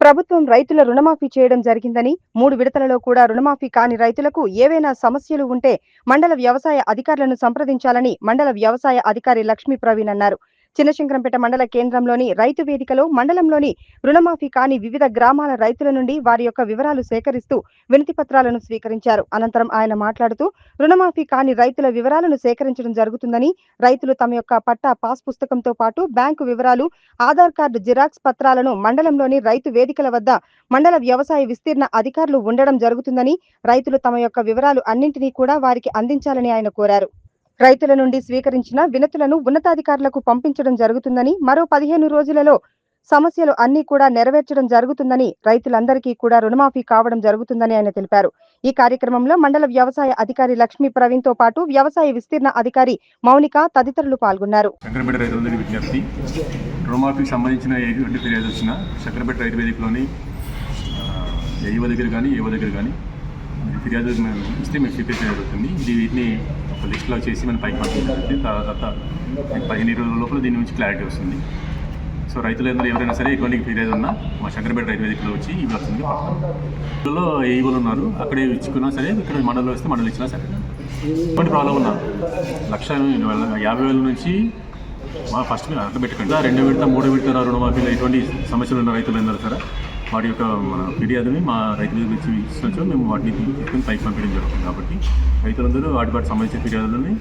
ప్రభుత్వం రైతుల రుణమాఫీ చేయడం జరిగిందని, 3 విడతలలో కూడా రుణమాఫీ కాని రైతులకు ఏవైనా సమస్యలు ఉంటే మండల వ్యవసాయ అధికారులను సంప్రదించాలని మండల వ్యవసాయ అధికారి లక్ష్మీ ప్రవీణ్ అన్నారు. చిన్నశంకరంపేట మండల కేంద్రంలోని రైతు వేదికలో మండలంలోని రుణమాఫీ కాని వివిధ గ్రామాల రైతుల నుండి వారి యొక్క వివరాలు సేకరిస్తూ వినతి పత్రాలను స్వీకరించారు. అనంతరం ఆయన మాట్లాడుతూ రుణమాఫీ కాని రైతుల వివరాలను సేకరించడం జరుగుతుందని, రైతులు తమ యొక్క పట్టా పాస్ పుస్తకంతో పాటు బ్యాంకు వివరాలు, ఆధార్ కార్డు జిరాక్స్ పత్రాలను మండలంలోని రైతు వేదికల వద్ద మండల వ్యవసాయ విస్తీర్ణ అధికారులు ఉండడం జరుగుతుందని, రైతులు తమ యొక్క వివరాలు అన్నింటినీ కూడా వారికి అందించాలని ఆయన కోరారు. రైతుల నుండి స్వీకరించిన వినతులను ఉన్నతాధికారులకు పంపించడం జరుగుతుందని, మరో 15 రోజులలో సమస్యలు అన్ని కూడా నెరవేర్చడం జరుగుతుందని, రైతులందరికీ కూడా రుణమాఫీ కావడం జరుగుతుందని ఆయన తెలిపారు. ఈ కార్యక్రమంలో మండల వ్యవసాయ అధికారి లక్ష్మీ ప్రవీణ్ తో పాటు వ్యవసాయ విస్తీర్ణ అధికారి మౌనిక తదితరులు పాల్గొన్నారు. రుణమాఫీకి సంబంధించిన ఎటువంటి ఫిర్యాదు వచ్చినా శంకరంపేట రైతు వేదికలోని ఏవో దగ్గర కానీ ఫిర్యాదు ఇస్తే మేము స్వీకరించడం జరుగుతుంది. వీటిని ఒక లిస్ట్లో చేసి మనం పైకి పంపించాలి. తర్వాత 15 రోజుల లోపల దీని నుంచి క్లారిటీ వస్తుంది. సో రైతులందరూ ఎవరైనా సరే ఎటువంటి ఫిర్యాదు ఉన్నా మా శంకరంపేట రైతు వేదికలో వచ్చి ఇవ్వాల్సింది పక్కలో ఏఈఓలు ఉన్నారు. అక్కడే ఇచ్చుకున్నా సరే, ఇక్కడ మండలంలో వస్తే మండలం ఇచ్చినా సరే. ఎటువంటి ప్రాబ్లం ఉన్నా 1,50,000 నుంచి ఫస్ట్ అట్లా పెట్టుకుంటా 2 విడత 3 విడత రుణమాఫీలో ఎటువంటి సమస్యలు ఉన్న రైతులందరూ సరే వాటి యొక్క మన ఫిర్యాదుని మా రైతుల నుంచి ఇచ్చినచో మేము వాటిని తీసుకుని పైకి పంపించడం జరుగుతుంది. కాబట్టి రైతులందరూ వాటికి సంబంధించిన ఫిర్యాదులని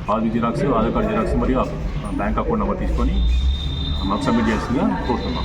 pass xerox, Aadhaar card xerox మరియు బ్యాంక్ అకౌంట్ నెంబర్ తీసుకొని మాకు సబ్మిట్ చేస్తుందిగా కోరుతున్నాం.